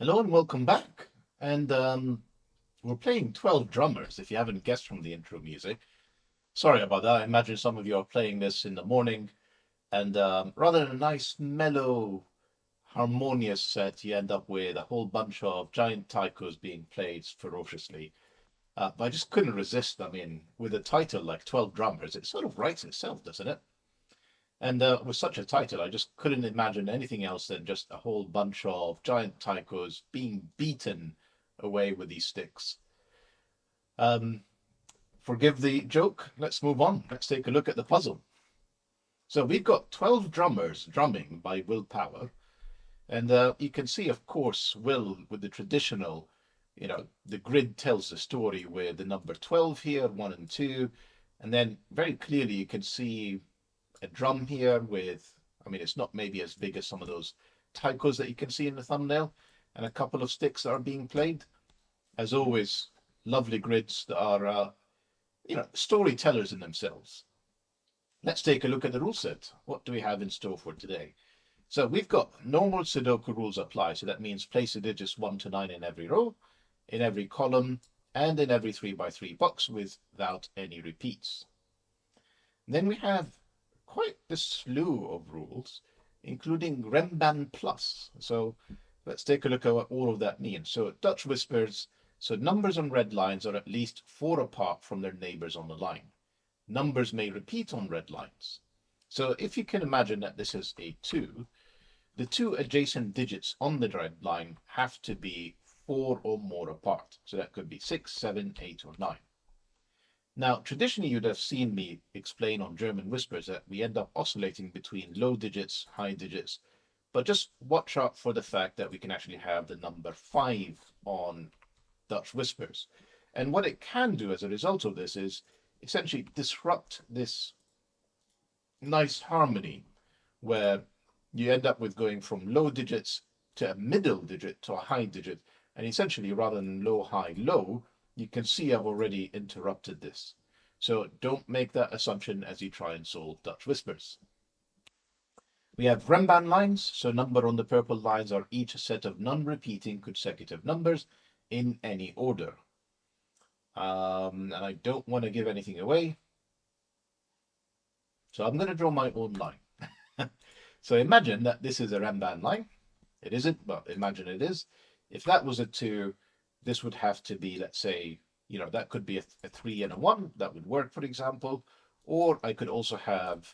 Hello and welcome back. And we're playing 12 drummers, if you haven't guessed from the intro music. Sorry about that. I imagine some of you are playing this in the morning, and rather than a nice, mellow, harmonious set, you end up with a whole bunch of giant taikos being played ferociously. But I just couldn't resist. I mean, with a title like 12 drummers, it sort of writes itself, doesn't it? And with such a title, I just couldn't imagine anything else than just a whole bunch of giant taikos being beaten away with these sticks. Um, Forgive the joke. Let's move on. Let's take a look at the puzzle. So we've got 12 drummers drumming by willpower. And you can see, of course, will with the traditional, the grid tells the story with the number 12 here, 1 and 2. And then very clearly you can see a drum here with, I mean, it's not maybe as big as some of those taikos that you can see in the thumbnail, and a couple of sticks that are being played. As always, lovely grids that are, storytellers in themselves. Let's take a look at the rule set. What do we have in store for today? So we've got normal Sudoku rules apply. So that means place the digits 1 to 9 in every row, in every column, and in every 3x3 box without any repeats. Then we have quite the slew of rules, including RENBAN Plus. So let's take a look at what all of that means. So Dutch whispers, so numbers on red lines are at least 4 apart from their neighbors on the line. Numbers may repeat on red lines. So if you can imagine that this is a 2, the two adjacent digits on the red line have to be 4 or more apart. So that could be 6, 7, 8, or 9. Now, traditionally, you'd have seen me explain on German whispers that we end up oscillating between low digits, high digits, but just watch out for the fact that we can actually have the number 5 on Dutch whispers. And what it can do as a result of this is essentially disrupt this nice harmony where you end up with going from low digits to a middle digit to a high digit. And essentially, rather than low, high, low, you can see I've already interrupted this. So don't make that assumption as you try and solve Dutch whispers. We have RENBAN lines. So number on the purple lines are each a set of non-repeating consecutive numbers in any order. And I don't want to give anything away. So I'm going to draw my own line. So imagine that this is a RENBAN line. It isn't, but imagine it is. If that was a 2, this would have to be, let's say, that could be a 3 and a 1. That would work, for example. Or I could also have,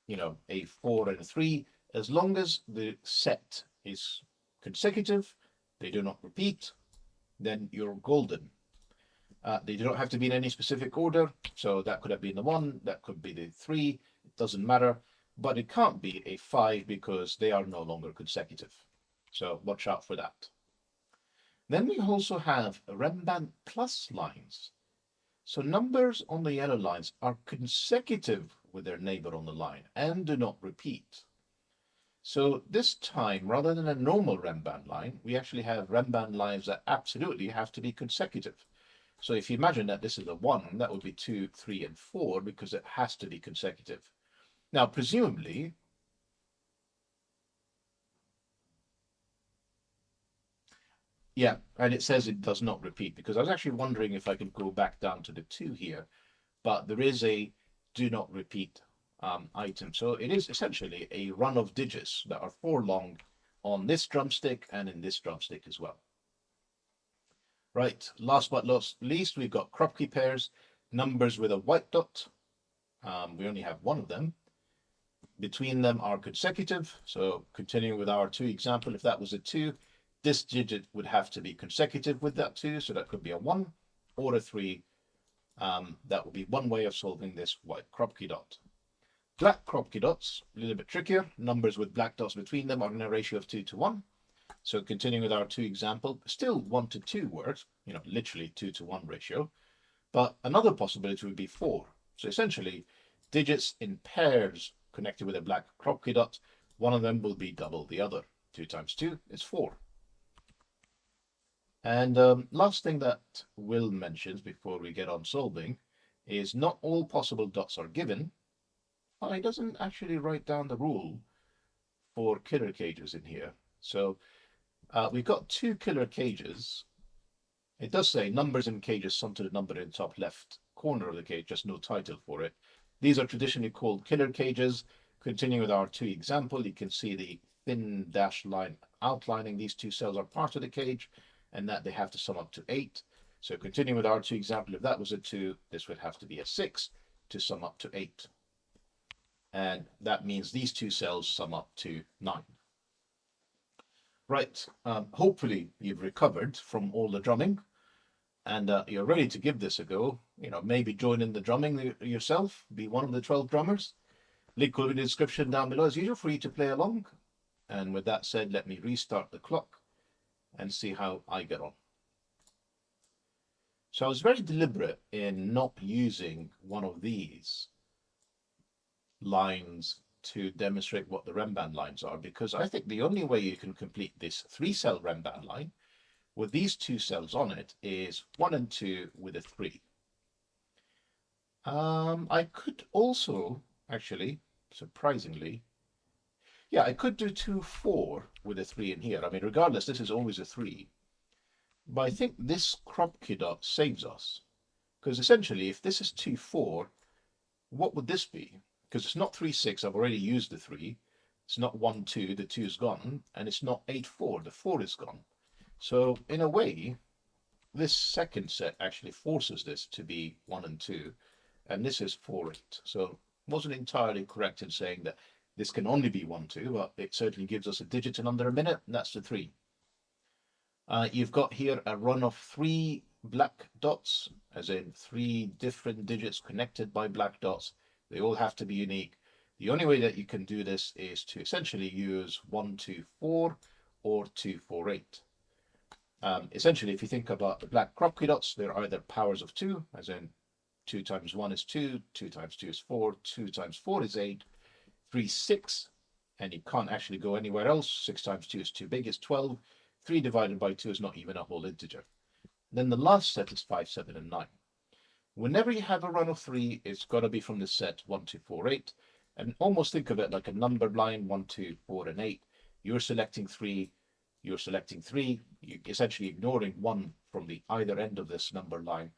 a 4 and a 3. As long as the set is consecutive, they do not repeat, then you're golden. They do not have to be in any specific order. So that could have been the 1, that could be the 3. It doesn't matter. But it can't be a 5 because they are no longer consecutive. So watch out for that. Then we also have RENBAN plus lines. So numbers on the yellow lines are consecutive with their neighbor on the line and do not repeat. So this time, rather than a normal RENBAN line, we actually have RENBAN lines that absolutely have to be consecutive. So if you imagine that this is a 1, that would be 2, 3, and 4 because it has to be consecutive. Now, presumably, yeah, and it says it does not repeat because I was actually wondering if I could go back down to the 2 here, but there is a do not repeat item. So it is essentially a run of digits that are 4 long on this drumstick and in this drumstick as well. Right, last but not least, we've got KROPKI pairs, numbers with a white dot. We only have one of them. Between them are consecutive. So continuing with our 2 example, if that was a 2, this digit would have to be consecutive with that 2. So that could be a 1 or a 3. That would be one way of solving this white KROPKI dot. Black KROPKI dots, a little bit trickier. Numbers with black dots between them are in a ratio of 2 to 1. So continuing with our 2 example, still 1 to 2 works, literally 2 to 1 ratio. But another possibility would be 4. So essentially, digits in pairs connected with a black KROPKI dot, one of them will be double the other. 2 times 2 is 4. And last thing that Will mentions before we get on solving is not all possible dots are given. He doesn't actually write down the rule for killer cages in here. So We've got two killer cages. It does say numbers in cages sum to the number in the top left corner of the cage, just no title for it. These are traditionally called killer cages. Continuing with our two example, you can see the thin dashed line outlining these two cells are part of the cage and that they have to sum up to 8. So continuing with our two example, if that was a 2, this would have to be a 6 to sum up to 8. And that means these two cells sum up to 9. Right, hopefully you've recovered from all the drumming and you're ready to give this a go. Maybe join in the drumming yourself, be one of the 12 drummers. Link will be in the description down below as usual for you to play along. And with that said, let me restart the clock and see how I get on. So I was very deliberate in not using one of these lines to demonstrate what the RENBAN lines are, because I think the only way you can complete this 3-cell RENBAN line with these 2 cells on it is 1 and 2 with a 3. I could also, actually, surprisingly, yeah, I could do 2, 4 with a 3 in here. I mean, regardless, this is always a 3. But I think this KROPKI dot saves us. Because essentially, if this is 2, 4, what would this be? Because it's not 3, 6, I've already used the 3. It's not 1, 2, the 2 is gone. And it's not 8, 4, the 4 is gone. So in a way, this second set actually forces this to be 1 and 2. And this is 4, 8. So wasn't entirely correct in saying that this can only be 1, 2, but it certainly gives us a digit in under a minute, and that's the 3. You've got here a run of 3 black dots, as in 3 different digits connected by black dots. They all have to be unique. The only way that you can do this is to essentially use 1, 2, 4 or 2, 4, 8. Essentially, if you think about the black KROPKI dots, they're either powers of 2, as in 2 times 1 is 2, 2 times 2 is 4, 2 times 4 is 8, 3, 6, and you can't actually go anywhere else. 6 times 2 is too big, it's 12. 3 divided by 2 is not even a whole integer. Then the last set is 5, 7, and 9. Whenever you have a run of 3, it's got to be from the set 1, 2, 4, 8. And almost think of it like a number line, 1, 2, 4, and 8. You're selecting 3, you're selecting 3, you're essentially ignoring 1 from the either end of this number line,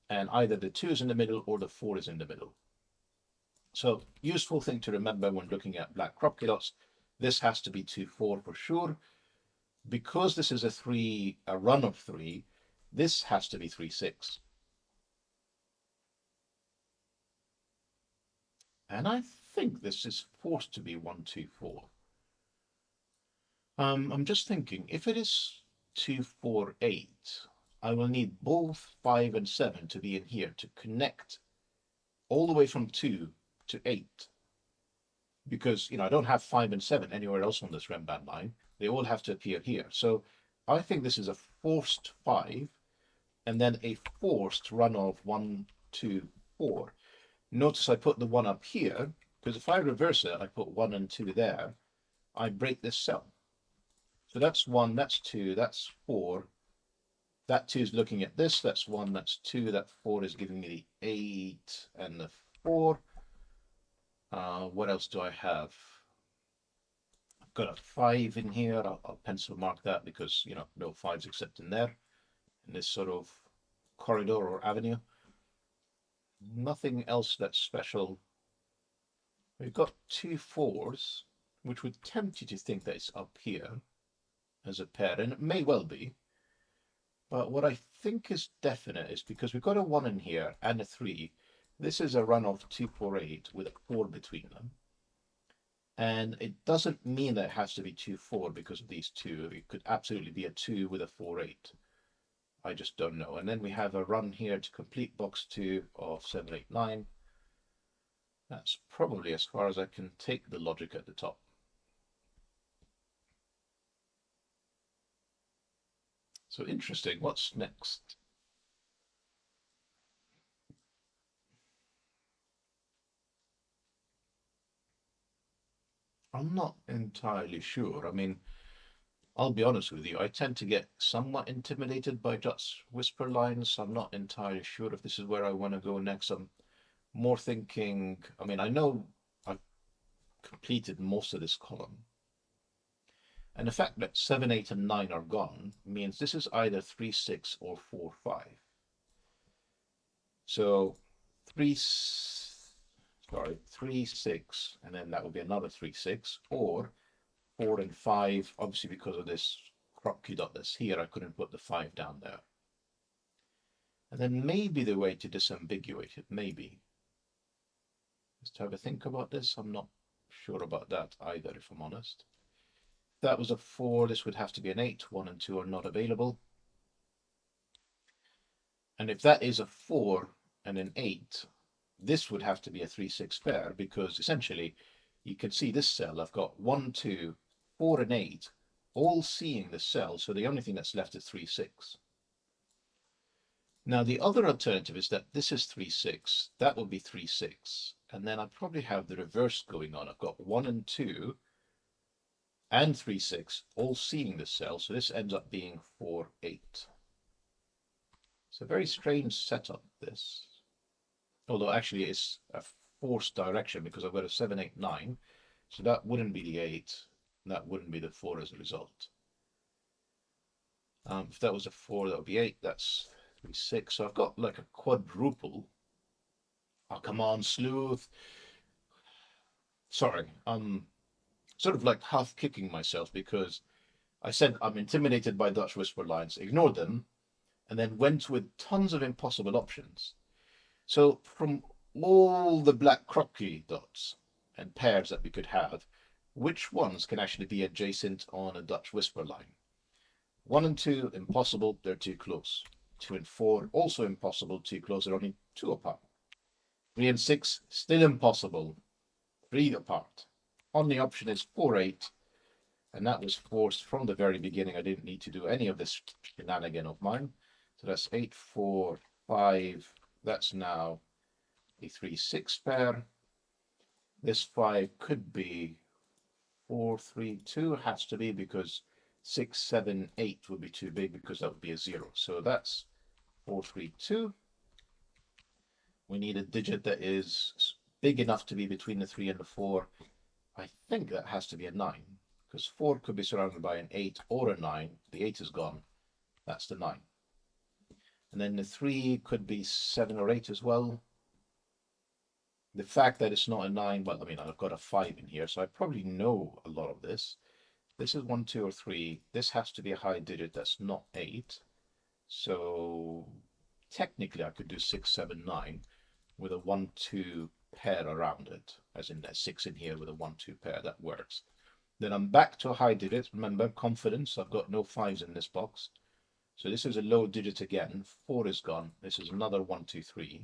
and either the 2 is in the middle or the 4 is in the middle. So useful thing to remember when looking at black KROPKI dots, this has to be 2, 4 for sure. Because this is a run of 3, this has to be 3, 6. And I think this is forced to be 1, 2, 4. I'm just thinking, if it is 2, 4, 8, I will need both 5 and 7 to be in here to connect all the way from 2 to 8. Because, I don't have 5 and 7 anywhere else on this RENBAN line. They all have to appear here. So I think this is a forced 5 and then a forced run of 1, 2, 4. Notice I put the 1 up here, because if I reverse it, I put 1 and 2 there, I break this cell. So that's 1, that's 2, that's 4. That 2 is looking at this, that's 1, that's 2, that 4 is giving me the 8 and the 4. What else do I have? I've got a 5 in here. I'll pencil mark that because, no 5s except in there, in this sort of corridor or avenue. Nothing else that's special. We've got 2 4s, which would tempt you to think that it's up here as a pair, and it may well be. But what I think is definite is because we've got a 1 in here and a 3, this is a run of 2, 4, 8 with a 4 between them. And it doesn't mean that it has to be 2, 4 because of these 2. It could absolutely be a 2 with a 4, 8. I just don't know. And then we have a run here to complete box 2 of 7, 8, 9. That's probably as far as I can take the logic at the top. So interesting. What's next? I'm not entirely sure. I mean, I'll be honest with you, I tend to get somewhat intimidated by Jut's whisper lines. So I'm not entirely sure if this is where I want to go next. I'm more thinking, I know I've completed most of this column. And the fact that 7, 8, and 9 are gone means this is either 3, 6 or 4, 5. So 3, 6, and then that would be another 3, 6, or 4 and 5. Obviously, because of this KROPKI dot that's here, I couldn't put the 5 down there. And then maybe the way to disambiguate it, maybe, is to have a think about this. I'm not sure about that either, if I'm honest. If that was a 4, this would have to be an 8. 1 and 2 are not available. And if that is a 4 and an 8, this would have to be a 3, 6 pair, because essentially you can see this cell. I've got 1, 2, 4, and 8 all seeing this cell. So the only thing that's left is 3, 6. Now, the other alternative is that this is 3, 6. That will be 3, 6. And then I probably have the reverse going on. I've got 1 and 2 and 3, 6 all seeing this cell. So this ends up being 4, 8. It's a very strange setup, this. Although actually it's a forced direction, because I've got a 7, 8, 9. So that wouldn't be the 8. And that wouldn't be the 4 as a result. If that was a 4, that would be 8. That's 3, 6. So I've got like a quadruple. Oh, come on, Sleuth. Sorry, I'm sort of like half kicking myself, because I said I'm intimidated by Dutch whisper lines, ignored them, and then went with tons of impossible options. So from all the black KROPKI dots and pairs that we could have, which ones can actually be adjacent on a Dutch whisper line? 1 and 2, impossible, they're too close. 2 and 4, also impossible, too close, they're only 2 apart. 3 and 6, still impossible, 3 apart. Only option is 4, 8, and that was forced from the very beginning. I didn't need to do any of this shenanigan of mine. So that's 8, 4, 5, that's now a 3, 6 pair. This 5 could be 4, 3, 2, has to be, because 6, 7, 8 would be too big, because that would be a 0. So that's 4, 3, 2. We need a digit that is big enough to be between the 3 and the 4. I think that has to be a 9, because 4 could be surrounded by an 8 or a 9. The 8 is gone. That's the 9. And then the 3 could be 7 or 8 as well. The fact that it's not a 9, well, I mean, I've got a 5 in here, so I probably know a lot of this. This is 1, 2, or 3. This has to be a high digit that's not 8. So technically I could do 6, 7, 9 with a 1, 2 pair around it, as in a 6 in here with a 1, 2 pair. That works. Then I'm back to a high digit. Remember, confidence, I've got no 5s in this box. So this is a low digit again. 4 is gone. This is another 1, 2, 3.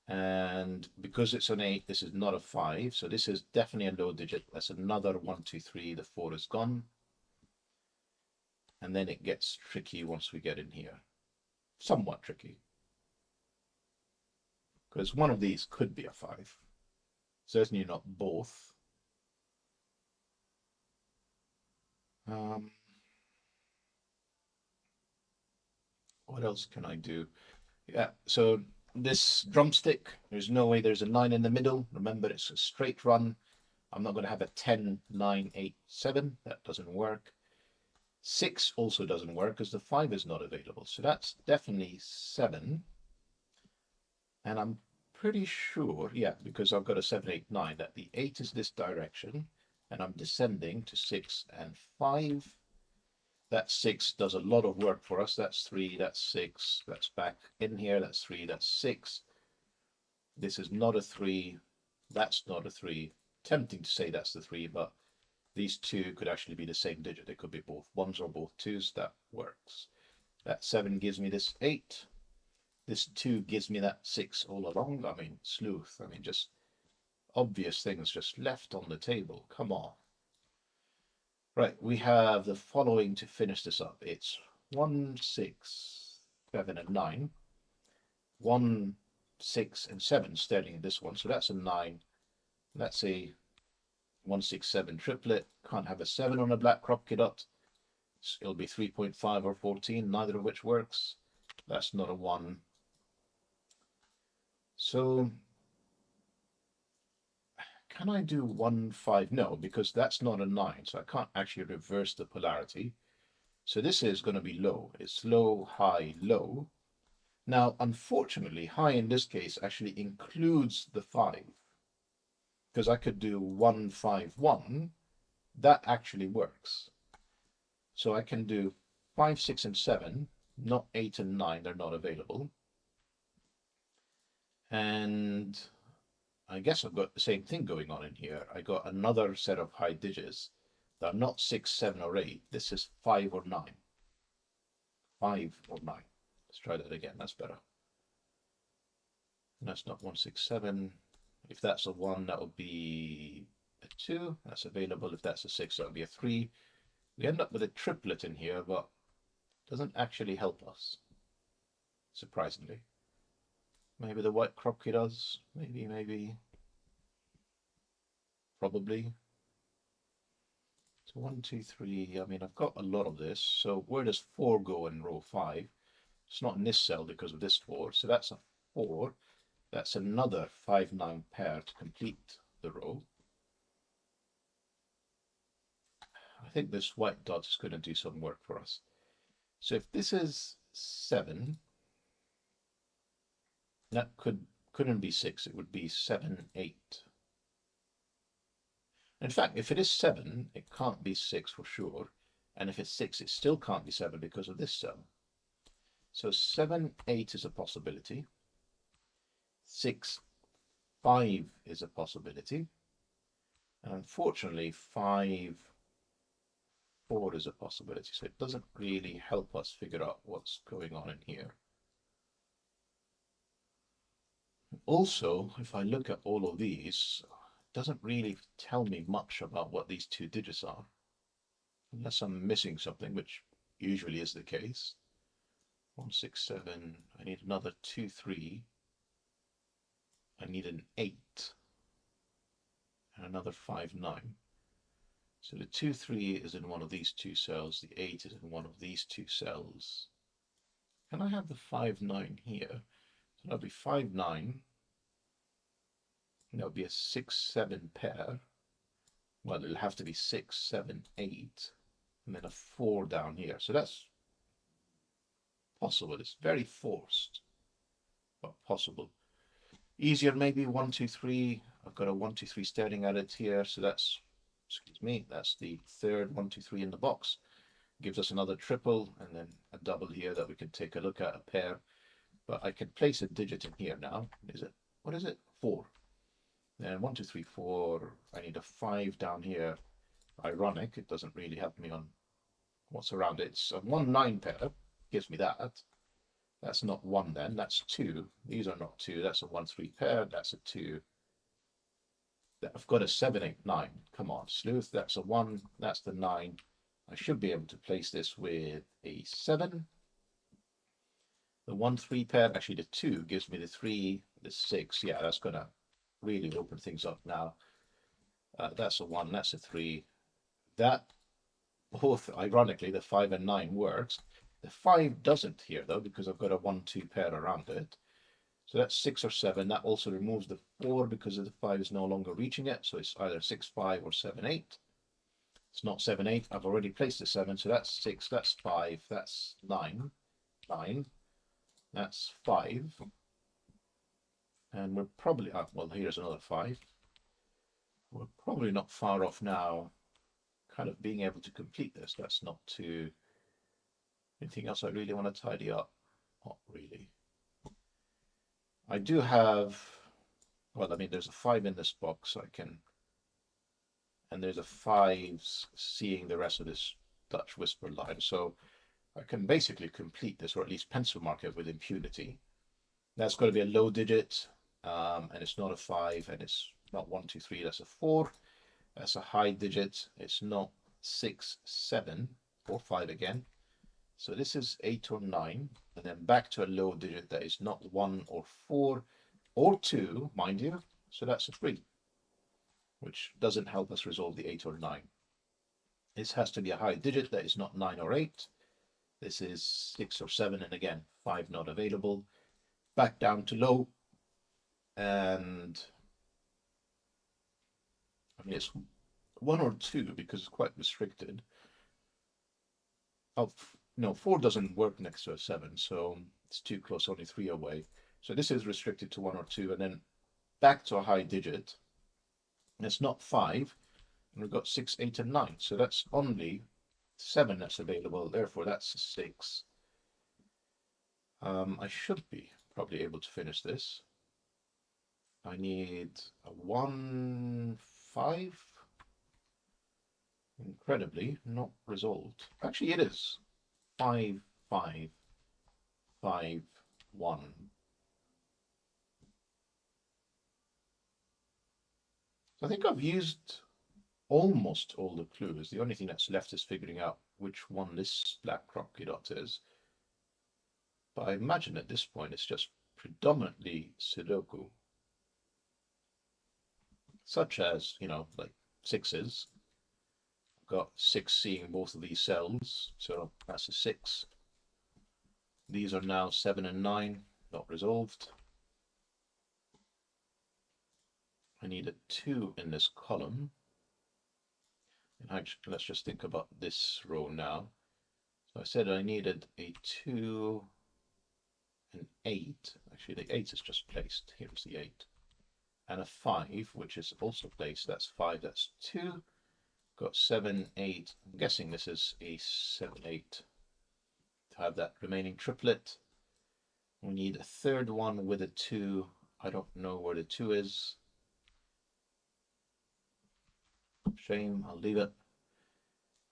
And because it's an 8, this is not a 5. So this is definitely a low digit. That's another 1, 2, 3. The 4 is gone. And then it gets tricky once we get in here. Somewhat tricky. Because one of these could be a 5. Certainly not both. What else can I do? Yeah, so this drumstick, there's no way there's a 9 in the middle. Remember, it's a straight run. I'm not going to have a 10, 9, 8, 7. That doesn't work. 6 also doesn't work because the 5 is not available. So that's definitely 7. And I'm pretty sure, yeah, because I've got a 7, 8, 9, that the 8 is this direction. And I'm descending to 6 and 5. That 6 does a lot of work for us. That's 3, that's 6, that's back in here, that's 3, that's 6. This is not a 3, that's not a 3. Tempting to say that's the 3, but these two could actually be the same digit. They could be both 1s or both 2s. That works. That 7 gives me this 8. This 2 gives me that 6 all along. I mean, Sleuth. I mean, just obvious things just left on the table. Come on. Right, we have the following to finish this up. It's 1, 6, 7, and 9. 1, 6, and 7 starting in this one. So that's a 9. That's a 1, 6, 7 triplet. Can't have a 7 on a black KROPKI dot. It'll be 3.5 or 14, neither of which works. That's not a 1. So can I do 1, 5? No, because that's not a 9, so I can't actually reverse the polarity. So this is going to be low. It's low, high, low. Now, unfortunately, high in this case actually includes the 5, because I could do 1, 5, 1. That actually works. So I can do 5, 6, and 7, not 8 and 9, they're not available. And I guess I've got the same thing going on in here. I got another set of high digits that are not 6, 7, or 8. This is 5 or 9. 5 or 9. Let's try that again. That's better. And that's not 1, 6, 7. If that's a 1, that would be a 2. That's available. If that's a 6, that would be a 3. We end up with a triplet in here, but it doesn't actually help us, surprisingly. Maybe the white KROPKI does. Maybe. Probably. So 1, 2, 3. I mean, I've got a lot of this. So where does 4 go in row 5? It's not in this cell because of this 4. So that's a 4. That's another 5, 9 pair to complete the row. I think this white dot is going to do some work for us. So if this is 7, that couldn't be 6. It would be 7, 8. In fact, if it is 7, it can't be 6 for sure. And if it's 6, it still can't be 7 because of this cell. So 7, 8 is a possibility. 6, 5 is a possibility. And unfortunately, 5, 4 is a possibility. So it doesn't really help us figure out what's going on in here. Also, if I look at all of these, it doesn't really tell me much about what these 2 digits are. Unless I'm missing something, which usually is the case. 1, 6, 7. I need another 2, 3. I need an 8. And another 5, 9. So the 2, 3 is in one of these 2 cells. The 8 is in one of these 2 cells. Can I have the 5, 9 here? So that'll be 5, 9. And that'll be a 6, 7 pair. Well, it'll have to be 6, 7, 8. And then a 4 down here. So that's possible. It's very forced, but possible. Easier maybe 1, 2, 3. I've got a 1, 2, 3 staring at it here. So that's, excuse me, that's the third 1, 2, 3 in the box. Gives us another triple and then a double here that we can take a look at, a pair. But I can place a digit in here now. Is it, what is it? 4. Then 1, 2, 3, 4. I need a 5 down here. Ironic, it doesn't really help me on what's around it. It's a 1, 9 pair. Gives me that. That's not 1 then, that's 2. These are not 2. That's a 1, 3 pair. That's a 2. I've got a 7, 8, 9. Come on, Sleuth. That's a 1. That's the 9. I should be able to place this with a 7. The 1, 3 pair, actually the 2 gives me the 3, the 6. Yeah, that's going to really open things up now. That's a 1, that's a 3. That, both, ironically, the 5 and 9 works. The 5 doesn't here, though, because I've got a 1, 2 pair around it. So that's 6 or 7. That also removes the 4 because the 5 is no longer reaching it. So it's either 6, 5 or 7, 8. It's not 7, 8. I've already placed the 7. So that's 6, that's 5, that's 9. 9. That's 5. And we're probably, well, here's another 5. We're probably not far off now, kind of being able to complete this. That's not too... Anything else I really want to tidy up? Not really. I do have, well, I mean, there's a 5 in this box, so I can, and there's a 5 seeing the rest of this Dutch whisper line. So I can basically complete this, or at least pencil mark it with impunity. That's got to be a low digit, and it's not a 5, and it's not 1, 2, 3, that's a 4. That's a high digit. It's not 6, 7, or 5 again. So this is 8 or 9, and then back to a low digit that is not 1 or 4 or 2, mind you. So that's a 3, which doesn't help us resolve the 8 or 9. This has to be a high digit that is not 9 or 8. This is 6 or 7, and again, 5 not available. Back down to low, and I mean, it's 1 or 2 because it's quite restricted. Oh, no, 4 doesn't work next to a 7, so it's too close, only 3 away. So this is restricted to 1 or 2, and then back to a high digit. And it's not 5, and we've got 6, 8, and 9. So that's only 7 that's available. Therefore, that's 6. I should be probably able to finish this. I need a 1, 5. Incredibly, not resolved. Actually, it is 5, 5, 5, 1. So I think I've used almost all the clues. The only thing that's left is figuring out which one this black KROPKI dot is. But I imagine at this point it's just predominantly Sudoku. Such as, you know, like 6s. I've got 6 seeing both of these cells, so that's a 6. These are now 7 and 9, not resolved. I need a 2 in this column. And actually, let's just think about this row now. So I said I needed a 2, an 8. Actually, the 8 is just placed. Here's the 8. And a 5, which is also placed. That's 5, that's 2. Got 7, 8. I'm guessing this is a 7, 8. To have that remaining triplet. We need a third one with a 2. I don't know where the 2 is. Shame, I'll leave it.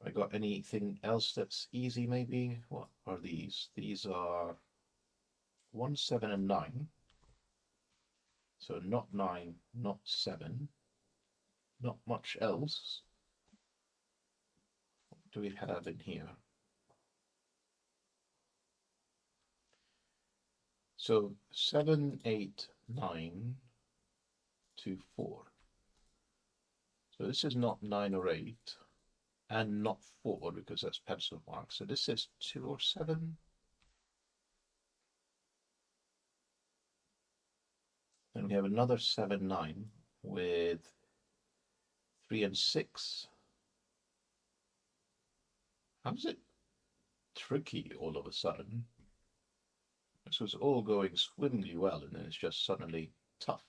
I got anything else that's easy maybe? What are these? These are 1, 7, and 9. So not 9, not 7. Not much else. What do we have in here? So 7, 8, 9, 2, 4. So this is not 9 or 8, and not 4 because that's pencil mark. So this is 2 or 7. Then we have another 7, 9 with 3 and 6. How is it tricky all of a sudden? This was all going swimmingly well, and then it's just suddenly tough.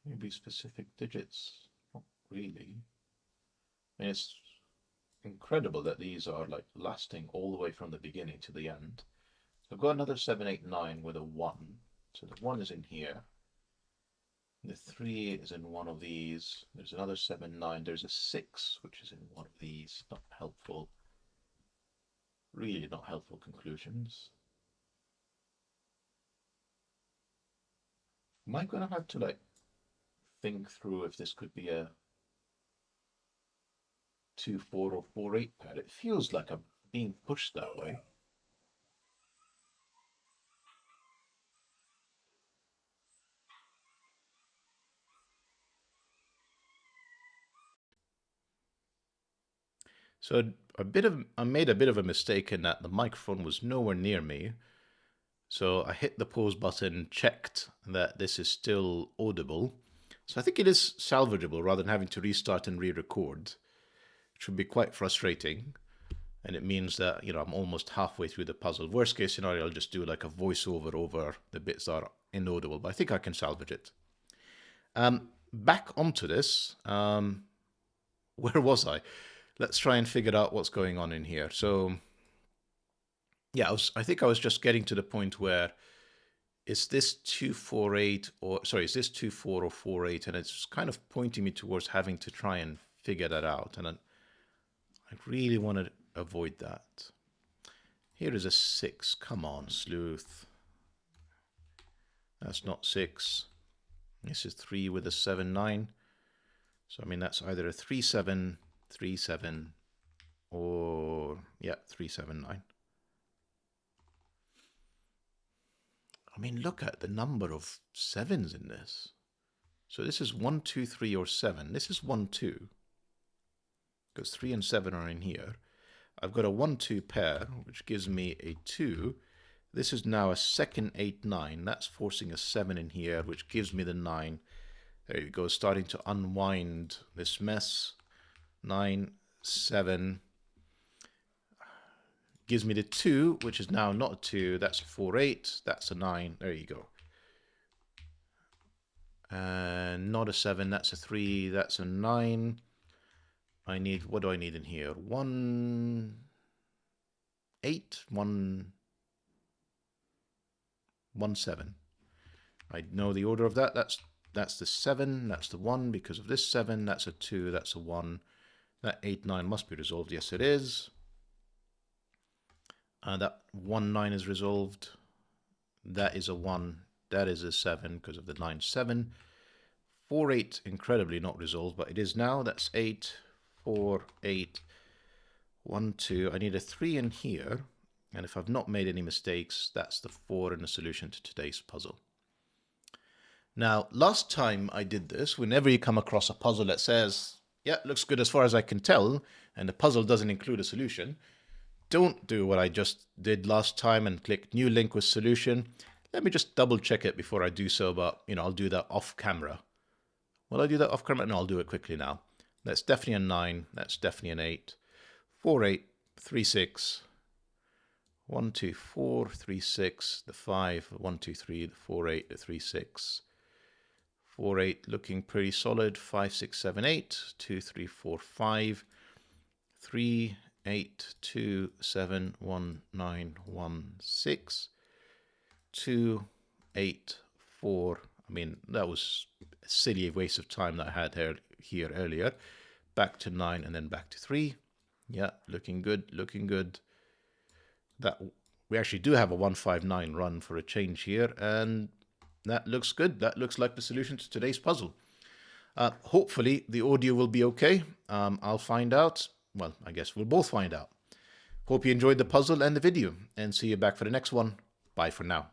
Maybe specific digits? Not really. I mean, it's incredible that these are like lasting all the way from the beginning to the end. So I've got another 7, 8, 9 with a 1. So the 1 is in here. The 3 is in one of these. There's another 7, 9. There's a 6, which is in one of these. Not helpful. Really not helpful conclusions. Am I going to have to like think through if this could be a 2, 4 or 4, 8 pad? It feels like I'm being pushed that way. So I made a bit of a mistake in that the microphone was nowhere near me. So I hit the pause button, checked that this is still audible. So I think it is salvageable rather than having to restart and re-record. It should be quite frustrating. And it means that, you know, I'm almost halfway through the puzzle. Worst case scenario, I'll just do like a voiceover over the bits that are inaudible, but I think I can salvage it. Back onto this. Where was I? Let's try and figure out what's going on in here. So yeah, I think I was just getting to the point where is this 248 or sorry, is this 24 or 48? And it's kind of pointing me towards having to try and figure that out. And I really want to avoid that. Here is a 6. Come on, Sleuth. That's not 6. This is 3 with a 7, 9. So I mean that's either a 3, 7, 3, 7, or yeah, 3, 7, 9. I mean, look at the number of 7s in this. So this is 1, 2, 3, or 7. This is 1, 2. Because 3 and 7 are in here. I've got a 1, 2 pair, which gives me a 2. This is now a second 8, 9. That's forcing a 7 in here, which gives me the 9. There you go, starting to unwind this mess. 9, 7. Gives me the 2, which is now not a 2. That's a 4, 8. That's a 9. There you go. And not a 7. That's a 3. That's a 9. I need, what do I need in here? 1, 8, 1, 1, 7. I know the order of that. That's the 7. That's the 1 because of this 7. That's a 2. That's a 1. That 8, 9 must be resolved. Yes, it is. That 1, 9 is resolved. That is a 1. That is a 7 because of the 9, 7. 4, 8, incredibly not resolved, but it is now. That's 8, 4, 8, 1, 2. I need a 3 in here. And if I've not made any mistakes, that's the 4 in the solution to today's puzzle. Now, last time I did this, whenever you come across a puzzle that says, yeah, it looks good as far as I can tell, and the puzzle doesn't include a solution, don't do what I just did last time and click new link with solution. Let me just double check it before I do so, but I'll do that off camera. Will I do that off camera? No, I'll do it quickly now. That's definitely a 9. That's definitely an 8. 4, 8, 3, 6. 1, 2, 4, 3, 6. The 5, 1, 2, 3, the 4, 8, the 3, 6. 4, 8 looking pretty solid. 5, 6, 7, 8. 2, 3, 4, 5. 3, 8, 2, 7, 1, 9, 1, 6. 2, 8, 4. I mean, that was a silly waste of time that I had here earlier. Back to 9 and then back to 3. Yeah, looking good, looking good. That we actually do have a 1, 5, 9 run for a change here, and that looks good. That looks like the solution to today's puzzle. Hopefully the audio will be okay. I'll find out. Well, I guess we'll both find out. Hope you enjoyed the puzzle and the video, and see you back for the next one. Bye for now.